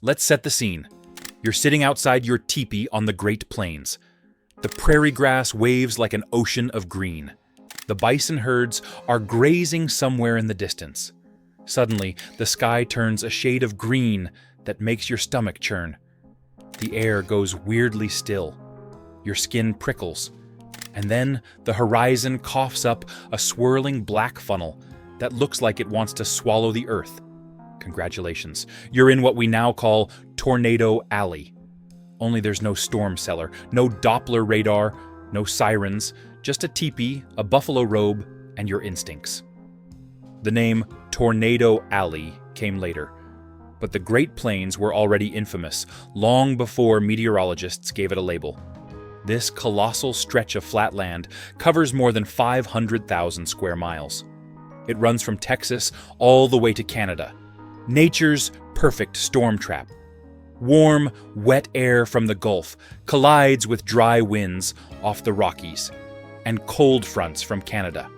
Let's set the scene. You're sitting outside your teepee on the Great Plains. The prairie grass waves like an ocean of green. The bison herds are grazing somewhere in the distance. Suddenly, the sky turns a shade of green that makes your stomach churn. The air goes weirdly still. Your skin prickles. And then the horizon coughs up a swirling black funnel that looks like it wants to swallow the earth. Congratulations, you're in what we now call Tornado Alley. Only there's no storm cellar, no Doppler radar, no sirens, just a teepee, a buffalo robe, and your instincts. The name Tornado Alley came later, but the Great Plains were already infamous long before meteorologists gave it a label. This colossal stretch of flat land covers more than 500,000 square miles. It runs from Texas all the way to Canada. Nature's perfect storm trap. Warm, wet air from the Gulf collides with dry winds off the Rockies and cold fronts from Canada.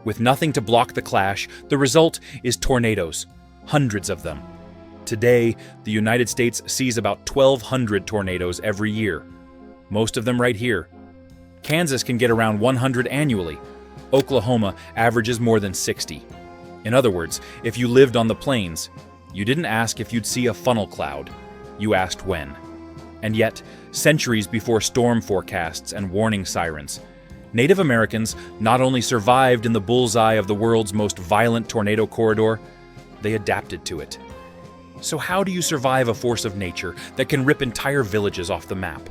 With nothing to block the clash, the result is tornadoes, hundreds of them. Today, the United States sees about 1,200 tornadoes every year, most of them right here. Kansas can get around 100 annually. Oklahoma averages more than 60. In other words, if you lived on the plains, you didn't ask if you'd see a funnel cloud. You asked when. And yet, centuries before storm forecasts and warning sirens, Native Americans not only survived in the bullseye of the world's most violent tornado corridor, they adapted to it. So how do you survive a force of nature that can rip entire villages off the map?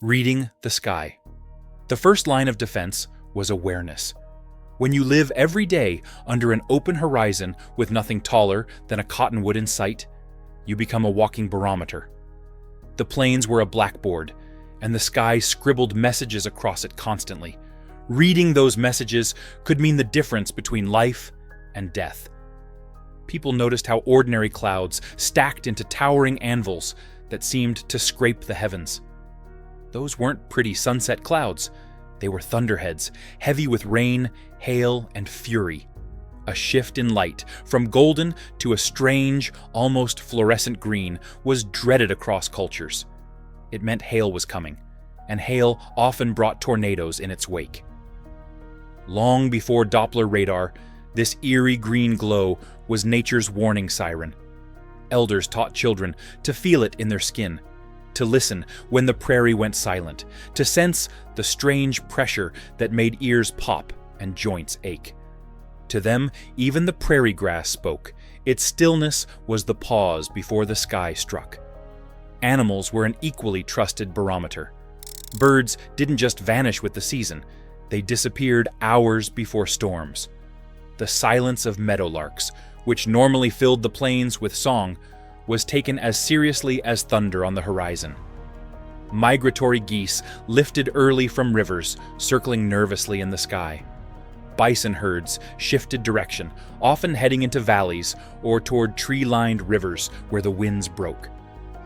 Reading the sky. The first line of defense was awareness. When you live every day under an open horizon with nothing taller than a cottonwood in sight, you become a walking barometer. The plains were a blackboard, and the sky scribbled messages across it constantly. Reading those messages could mean the difference between life and death. People noticed how ordinary clouds stacked into towering anvils that seemed to scrape the heavens. Those weren't pretty sunset clouds. They were thunderheads, heavy with rain, hail, and fury. A shift in light, from golden to a strange, almost fluorescent green, was dreaded across cultures. It meant hail was coming, and hail often brought tornadoes in its wake. Long before Doppler radar, this eerie green glow was nature's warning siren. Elders taught children to feel it in their skin, to listen when the prairie went silent, to sense the strange pressure that made ears pop and joints ache. To them, even the prairie grass spoke. Its stillness was the pause before the sky struck. Animals were an equally trusted barometer. Birds didn't just vanish with the season, they disappeared hours before storms. The silence of meadowlarks, which normally filled the plains with song, was taken as seriously as thunder on the horizon. Migratory geese lifted early from rivers, circling nervously in the sky. Bison herds shifted direction, often heading into valleys or toward tree-lined rivers where the winds broke.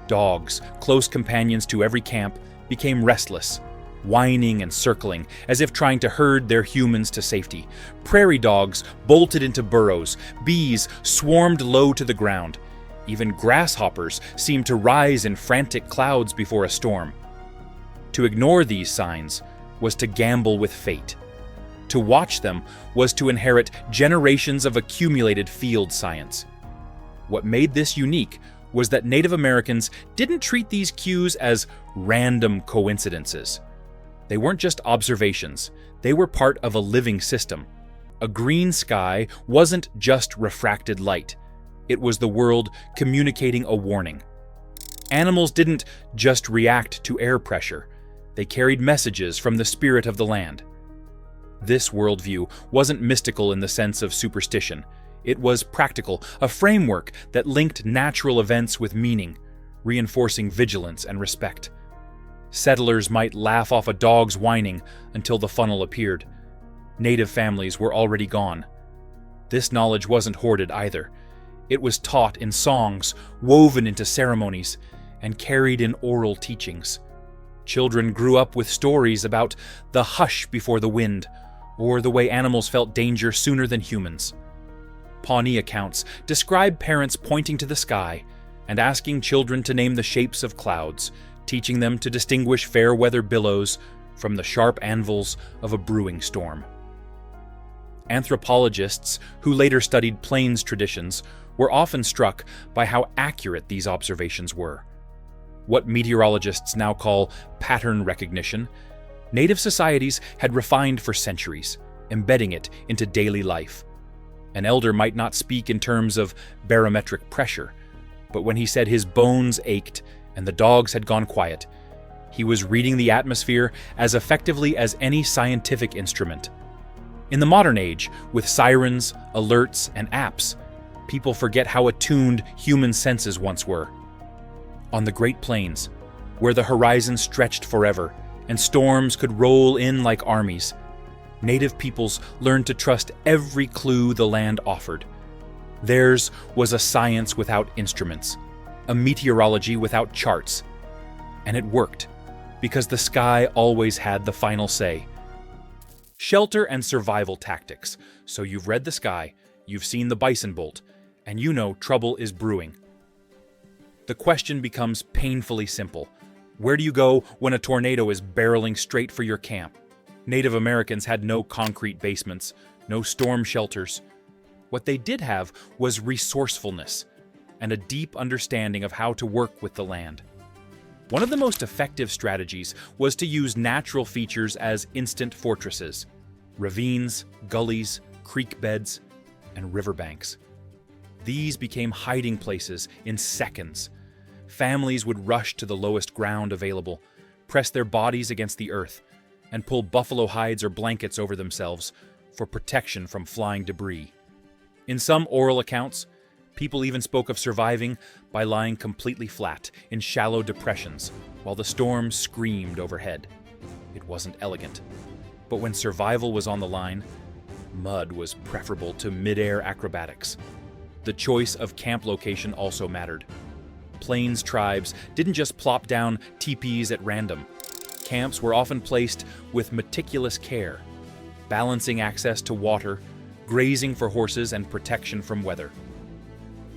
Dogs, close companions to every camp, became restless, whining and circling as if trying to herd their humans to safety. Prairie dogs bolted into burrows, bees swarmed low to the ground. Even grasshoppers seemed to rise in frantic clouds before a storm. To ignore these signs was to gamble with fate. To watch them was to inherit generations of accumulated field science. What made this unique was that Native Americans didn't treat these cues as random coincidences. They weren't just observations, they were part of a living system. A green sky wasn't just refracted light. It was the world communicating a warning. Animals didn't just react to air pressure. They carried messages from the spirit of the land. This worldview wasn't mystical in the sense of superstition. It was practical, a framework that linked natural events with meaning, reinforcing vigilance and respect. Settlers might laugh off a dog's whining until the funnel appeared. Native families were already gone. This knowledge wasn't hoarded either. It was taught in songs, woven into ceremonies, and carried in oral teachings. Children grew up with stories about the hush before the wind, or the way animals felt danger sooner than humans. Pawnee accounts describe parents pointing to the sky and asking children to name the shapes of clouds, teaching them to distinguish fair weather billows from the sharp anvils of a brewing storm. Anthropologists who later studied plains traditions were often struck by how accurate these observations were. What meteorologists now call pattern recognition, native societies had refined for centuries, embedding it into daily life. An elder might not speak in terms of barometric pressure, but when he said his bones ached and the dogs had gone quiet, he was reading the atmosphere as effectively as any scientific instrument. In the modern age, with sirens, alerts, and apps, people forget how attuned human senses once were. On the Great Plains, where the horizon stretched forever and storms could roll in like armies, native peoples learned to trust every clue the land offered. Theirs was a science without instruments, a meteorology without charts. And it worked, because the sky always had the final say. Shelter and survival tactics. So you've read the sky, you've seen the bison bolt, and you know trouble is brewing. The question becomes painfully simple. Where do you go when a tornado is barreling straight for your camp? Native Americans had no concrete basements, no storm shelters. What they did have was resourcefulness and a deep understanding of how to work with the land. One of the most effective strategies was to use natural features as instant fortresses: ravines, gullies, creek beds, and riverbanks. These became hiding places in seconds. Families would rush to the lowest ground available, press their bodies against the earth, and pull buffalo hides or blankets over themselves for protection from flying debris. In some oral accounts, people even spoke of surviving by lying completely flat in shallow depressions while the storm screamed overhead. It wasn't elegant, but when survival was on the line, mud was preferable to mid-air acrobatics. The choice of camp location also mattered. Plains tribes didn't just plop down teepees at random. Camps were often placed with meticulous care, balancing access to water, grazing for horses, and protection from weather.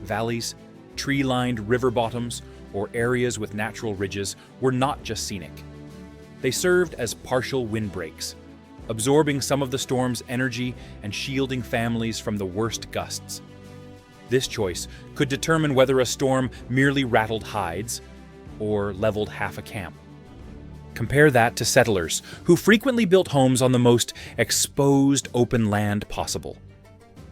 Valleys, tree-lined river bottoms, or areas with natural ridges were not just scenic. They served as partial windbreaks, absorbing some of the storm's energy and shielding families from the worst gusts. This choice could determine whether a storm merely rattled hides or leveled half a camp. Compare that to settlers, who frequently built homes on the most exposed open land possible.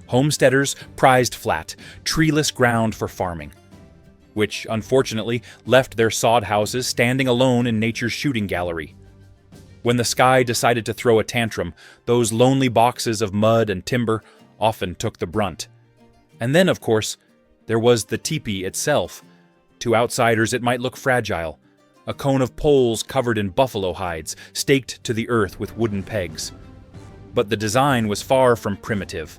Homesteaders prized flat, treeless ground for farming, which unfortunately left their sod houses standing alone in nature's shooting gallery. When the sky decided to throw a tantrum, those lonely boxes of mud and timber often took the brunt. And then, of course, there was the teepee itself. To outsiders, it might look fragile, a cone of poles covered in buffalo hides, staked to the earth with wooden pegs. But the design was far from primitive.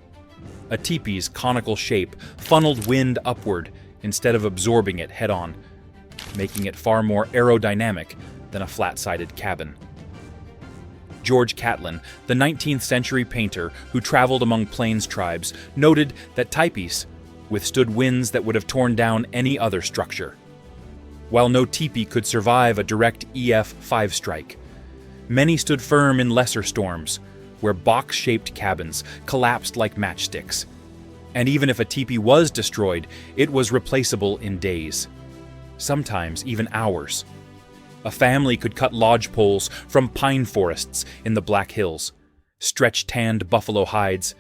A teepee's conical shape funneled wind upward instead of absorbing it head-on, making it far more aerodynamic than a flat-sided cabin. George Catlin, the 19th century painter who traveled among plains tribes, noted that teepees withstood winds that would have torn down any other structure. While no teepee could survive a direct EF5 strike, many stood firm in lesser storms, where box-shaped cabins collapsed like matchsticks. And even if a teepee was destroyed, it was replaceable in days, sometimes even hours. A family could cut lodge poles from pine forests in the Black Hills, stretch tanned buffalo hides,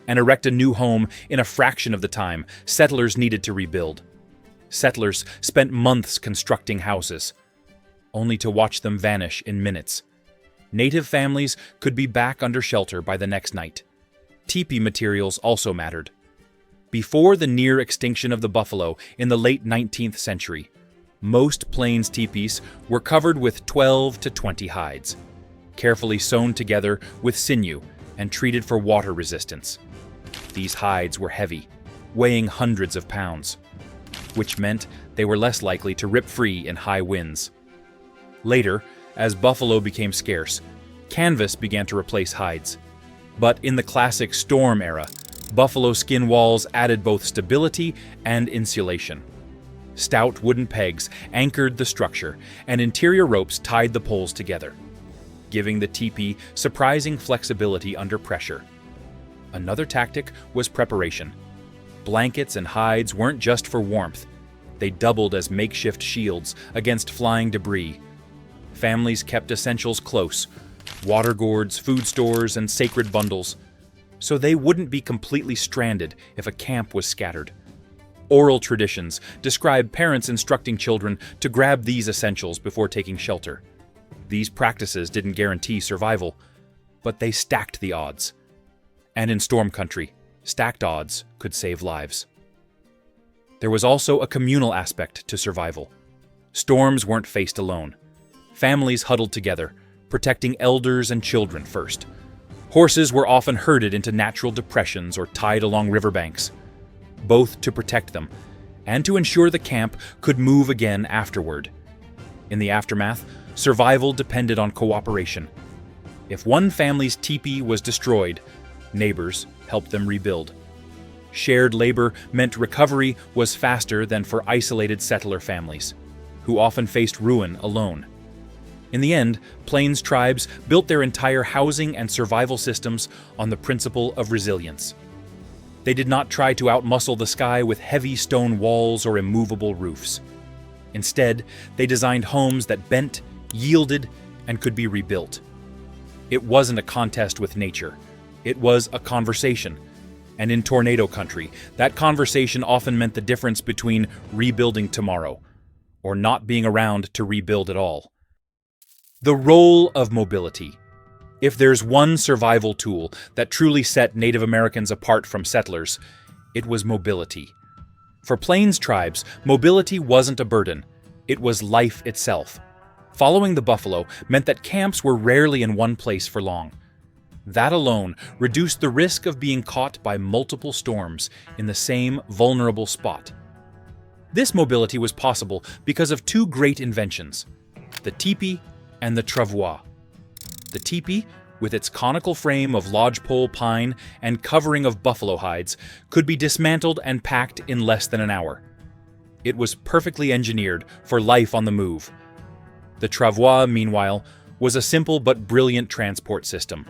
and erect a new home in a fraction of the time settlers needed to rebuild. Settlers spent months constructing houses, only to watch them vanish in minutes. Native families could be back under shelter by the next night. Teepee materials also mattered. Before the near extinction of the buffalo in the late 19th century, most plains teepees were covered with 12 to 20 hides, carefully sewn together with sinew and treated for water resistance. These hides were heavy, weighing hundreds of pounds, which meant they were less likely to rip free in high winds. Later, as buffalo became scarce, canvas began to replace hides. But in the classic storm era, buffalo skin walls added both stability and insulation. Stout wooden pegs anchored the structure, and interior ropes tied the poles together, giving the teepee surprising flexibility under pressure. Another tactic was preparation. Blankets and hides weren't just for warmth. They doubled as makeshift shields against flying debris. Families kept essentials close: water gourds, food stores, and sacred bundles, so they wouldn't be completely stranded if a camp was scattered. Oral traditions describe parents instructing children to grab these essentials before taking shelter. These practices didn't guarantee survival, but they stacked the odds. And in storm country, stacked odds could save lives. There was also a communal aspect to survival. Storms weren't faced alone. Families huddled together, protecting elders and children first. Horses were often herded into natural depressions or tied along riverbanks, both to protect them and to ensure the camp could move again afterward. In the aftermath, survival depended on cooperation. If one family's teepee was destroyed, neighbors helped them rebuild. Shared labor meant recovery was faster than for isolated settler families, who often faced ruin alone. In the end, Plains tribes built their entire housing and survival systems on the principle of resilience. They did not try to outmuscle the sky with heavy stone walls or immovable roofs. Instead, they designed homes that bent, yielded, and could be rebuilt. It wasn't a contest with nature. It was a conversation. And in tornado country, that conversation often meant the difference between rebuilding tomorrow or not being around to rebuild at all. The role of mobility. If there's one survival tool that truly set Native Americans apart from settlers, it was mobility. For Plains tribes, mobility wasn't a burden. It was life itself. Following the buffalo meant that camps were rarely in one place for long. That alone reduced the risk of being caught by multiple storms in the same vulnerable spot. This mobility was possible because of two great inventions: the teepee and the travois. The teepee, with its conical frame of lodgepole pine and covering of buffalo hides, could be dismantled and packed in less than an hour. It was perfectly engineered for life on the move. The travois, meanwhile, was a simple but brilliant transport system.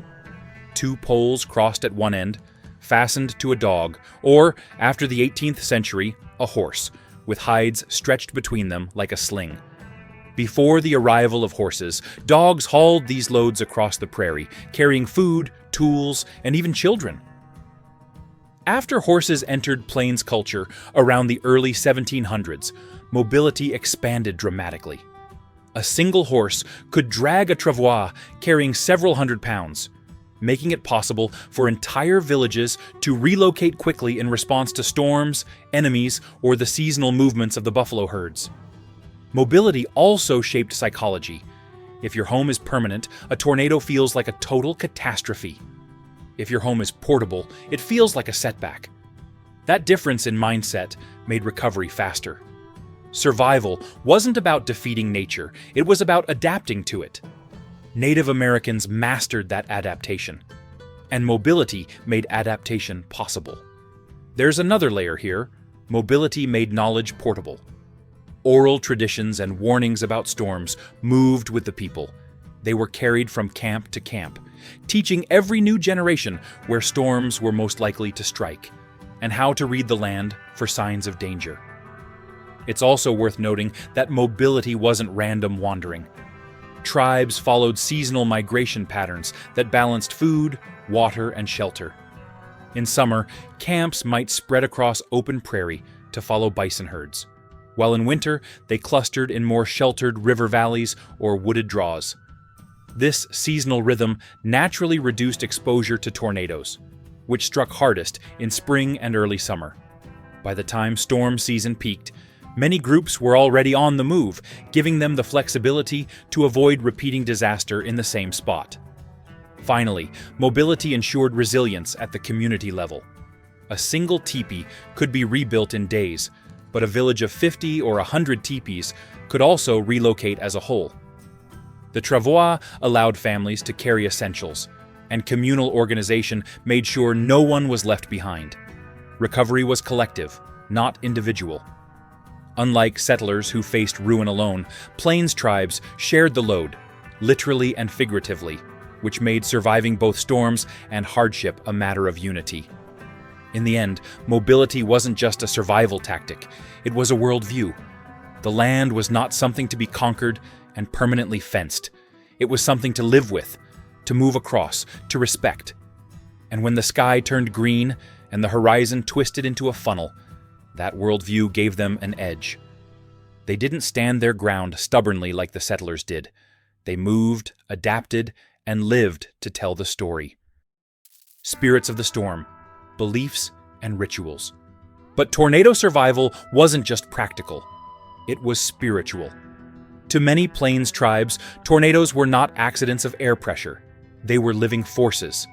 Two poles crossed at one end, fastened to a dog, or, after the 18th century, a horse, with hides stretched between them like a sling. Before the arrival of horses, dogs hauled these loads across the prairie, carrying food, tools, and even children. After horses entered Plains culture around the early 1700s, mobility expanded dramatically. A single horse could drag a travois carrying several hundred pounds, making it possible for entire villages to relocate quickly in response to storms, enemies, or the seasonal movements of the buffalo herds. Mobility also shaped psychology. If your home is permanent, a tornado feels like a total catastrophe. If your home is portable, it feels like a setback. That difference in mindset made recovery faster. Survival wasn't about defeating nature, it was about adapting to it. Native Americans mastered that adaptation, and mobility made adaptation possible. There's another layer here: mobility made knowledge portable. Oral traditions and warnings about storms moved with the people. They were carried from camp to camp, teaching every new generation where storms were most likely to strike, and how to read the land for signs of danger. It's also worth noting that mobility wasn't random wandering. Tribes followed seasonal migration patterns that balanced food, water, and shelter. In summer, camps might spread across open prairie to follow bison herds, while in winter they clustered in more sheltered river valleys or wooded draws. This seasonal rhythm naturally reduced exposure to tornadoes, which struck hardest in spring and early summer. By the time storm season peaked, many groups were already on the move, giving them the flexibility to avoid repeating disaster in the same spot. Finally, mobility ensured resilience at the community level. A single teepee could be rebuilt in days, but a village of 50 or 100 teepees could also relocate as a whole. The travois allowed families to carry essentials, and communal organization made sure no one was left behind. Recovery was collective, not individual. Unlike settlers who faced ruin alone, plains tribes shared the load, literally and figuratively, which made surviving both storms and hardship a matter of unity. In the end, mobility wasn't just a survival tactic, it was a worldview. The land was not something to be conquered and permanently fenced. It was something to live with, to move across, to respect. And when the sky turned green and the horizon twisted into a funnel, that worldview gave them an edge. They didn't stand their ground stubbornly like the settlers did. They moved, adapted, and lived to tell the story. Spirits of the storm, beliefs, and rituals. But tornado survival wasn't just practical. It was spiritual. To many plains tribes, tornadoes were not accidents of air pressure. They were living forces.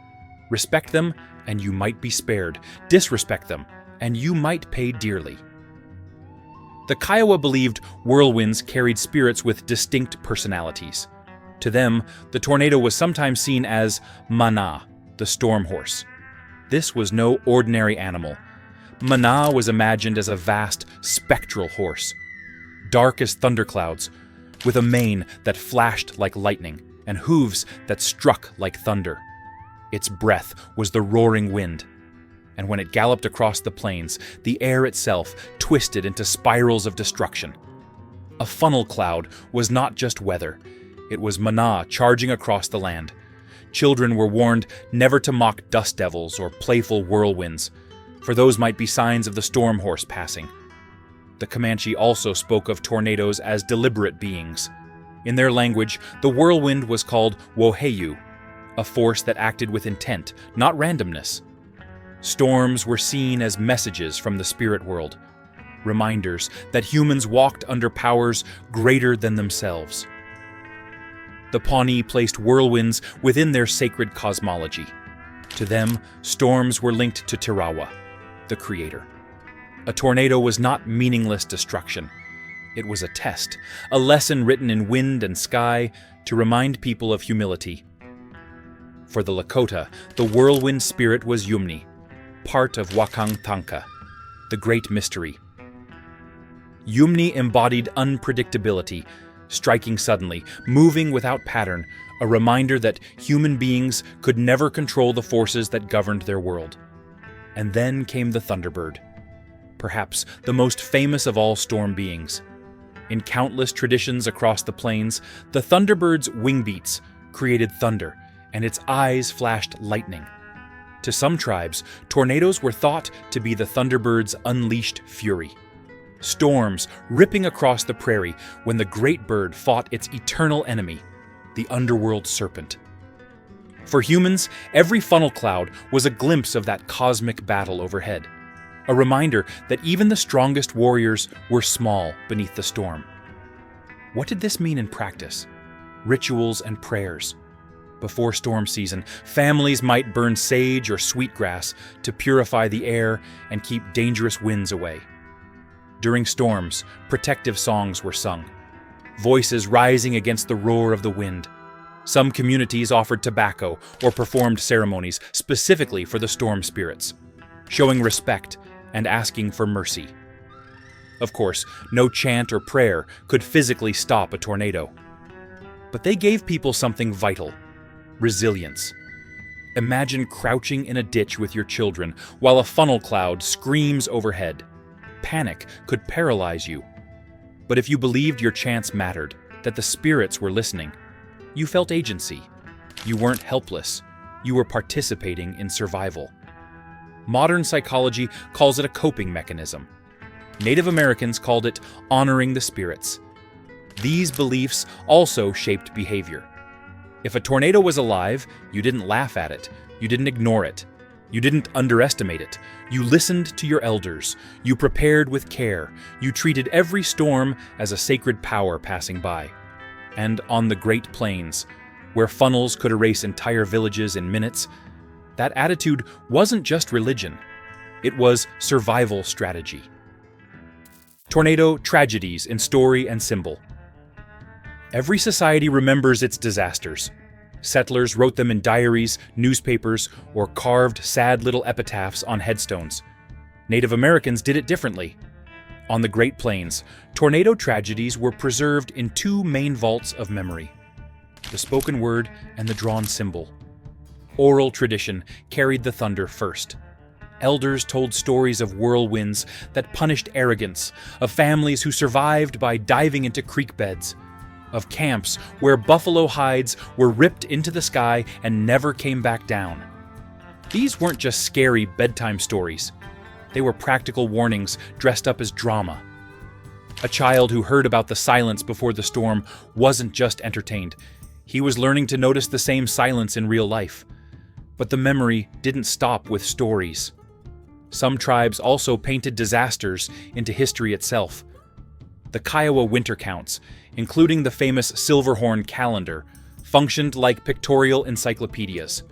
Respect them, and you might be spared. Disrespect them, and you might pay dearly. The Kiowa believed whirlwinds carried spirits with distinct personalities. To them, the tornado was sometimes seen as Mana, the storm horse. This was no ordinary animal. Mana was imagined as a vast, spectral horse, dark as thunderclouds, with a mane that flashed like lightning and hooves that struck like thunder. Its breath was the roaring wind, and when it galloped across the plains, the air itself twisted into spirals of destruction. A funnel cloud was not just weather, it was Mana charging across the land. Children were warned never to mock dust devils or playful whirlwinds, for those might be signs of the storm horse passing. The Comanche also spoke of tornadoes as deliberate beings. In their language, the whirlwind was called woheyu, a force that acted with intent, not randomness. Storms were seen as messages from the spirit world, reminders that humans walked under powers greater than themselves. The Pawnee placed whirlwinds within their sacred cosmology. To them, storms were linked to Tirawa, the creator. A tornado was not meaningless destruction. It was a test, a lesson written in wind and sky to remind people of humility. For the Lakota, the whirlwind spirit was Yumni, part of Wakang Tanka, the great mystery. Yumni embodied unpredictability, striking suddenly, moving without pattern, a reminder that human beings could never control the forces that governed their world. And then came the Thunderbird, perhaps the most famous of all storm beings. In countless traditions across the plains, the Thunderbird's wing beats created thunder, and its eyes flashed lightning. To some tribes, tornadoes were thought to be the Thunderbird's unleashed fury. Storms ripping across the prairie when the great bird fought its eternal enemy, the underworld serpent. For humans, every funnel cloud was a glimpse of that cosmic battle overhead, a reminder that even the strongest warriors were small beneath the storm. What did this mean in practice? Rituals and prayers. Before storm season, families might burn sage or sweetgrass to purify the air and keep dangerous winds away. During storms, protective songs were sung, voices rising against the roar of the wind. Some communities offered tobacco or performed ceremonies specifically for the storm spirits, showing respect and asking for mercy. Of course, no chant or prayer could physically stop a tornado. But they gave people something vital: resilience. Imagine crouching in a ditch with your children while a funnel cloud screams overhead. Panic could paralyze you. But if you believed your chance mattered, that the spirits were listening, you felt agency. You weren't helpless. You were participating in survival. Modern psychology calls it a coping mechanism. Native Americans called it honoring the spirits. These beliefs also shaped behavior. If a tornado was alive, you didn't laugh at it. You didn't ignore it. You didn't underestimate it. You listened to your elders. You prepared with care. You treated every storm as a sacred power passing by. And on the Great Plains, where funnels could erase entire villages in minutes, that attitude wasn't just religion. It was survival strategy. Tornado tragedies in story and symbol. Every society remembers its disasters. Settlers wrote them in diaries, newspapers, or carved sad little epitaphs on headstones. Native Americans did it differently. On the Great Plains, tornado tragedies were preserved in two main vaults of memory: the spoken word and the drawn symbol. Oral tradition carried the thunder first. Elders told stories of whirlwinds that punished arrogance, of families who survived by diving into creek beds, of camps where buffalo hides were ripped into the sky and never came back down. These weren't just scary bedtime stories. They were practical warnings dressed up as drama. A child who heard about the silence before the storm wasn't just entertained. He was learning to notice the same silence in real life. But the memory didn't stop with stories. Some tribes also painted disasters into history itself. The Kiowa winter counts, including the famous Silverhorn calendar, functioned like pictorial encyclopedias.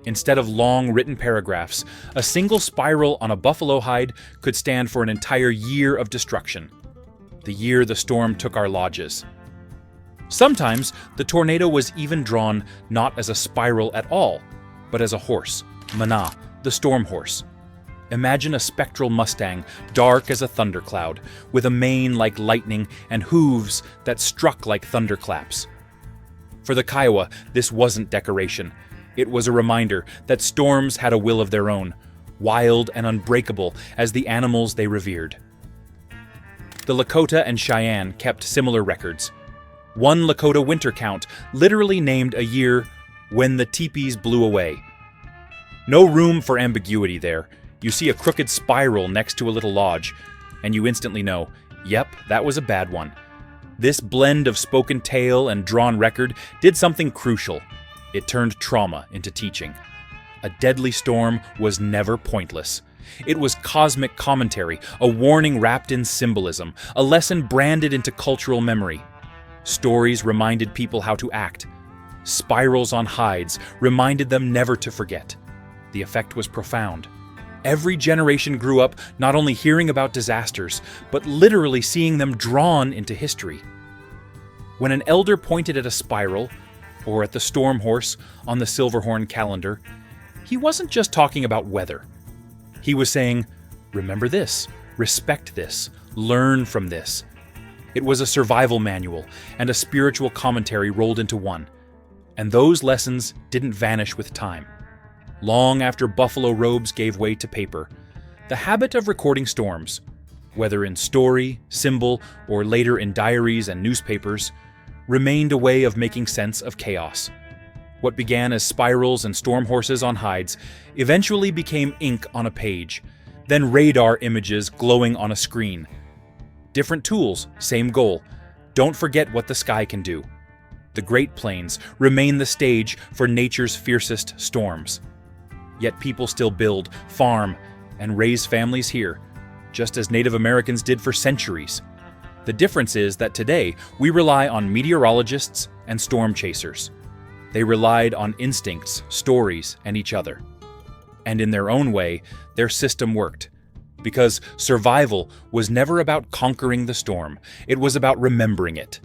Instead of long written paragraphs, a single spiral on a buffalo hide could stand for an entire year of destruction. The year the storm took our lodges. Sometimes the tornado was even drawn not as a spiral at all, but as a horse, Mana, the storm horse. Imagine a spectral Mustang, dark as a thundercloud, with a mane like lightning and hooves that struck like thunderclaps. For the Kiowa, this wasn't decoration. It was a reminder that storms had a will of their own, wild and unbreakable as the animals they revered. The Lakota and Cheyenne kept similar records. One Lakota winter count literally named a year when the teepees blew away. No room for ambiguity there. You see a crooked spiral next to a little lodge, and you instantly know, yep, that was a bad one. This blend of spoken tale and drawn record did something crucial. It turned trauma into teaching. A deadly storm was never pointless. It was cosmic commentary, a warning wrapped in symbolism, a lesson branded into cultural memory. Stories reminded people how to act. Spirals on hides reminded them never to forget. The effect was profound. Every generation grew up not only hearing about disasters, but literally seeing them drawn into history. When an elder pointed at a spiral, or at the storm horse on the Silverhorn calendar, he wasn't just talking about weather. He was saying, remember this, respect this, learn from this. It was a survival manual and a spiritual commentary rolled into one. And those lessons didn't vanish with time. Long after buffalo robes gave way to paper, the habit of recording storms, whether in story, symbol, or later in diaries and newspapers, remained a way of making sense of chaos. What began as spirals and storm horses on hides eventually became ink on a page, then radar images glowing on a screen. Different tools, same goal. Don't forget what the sky can do. The Great Plains remain the stage for nature's fiercest storms. Yet people still build, farm, and raise families here, just as Native Americans did for centuries. The difference is that today we rely on meteorologists and storm chasers. They relied on instincts, stories, and each other. And in their own way, their system worked. Because survival was never about conquering the storm, it was about remembering it.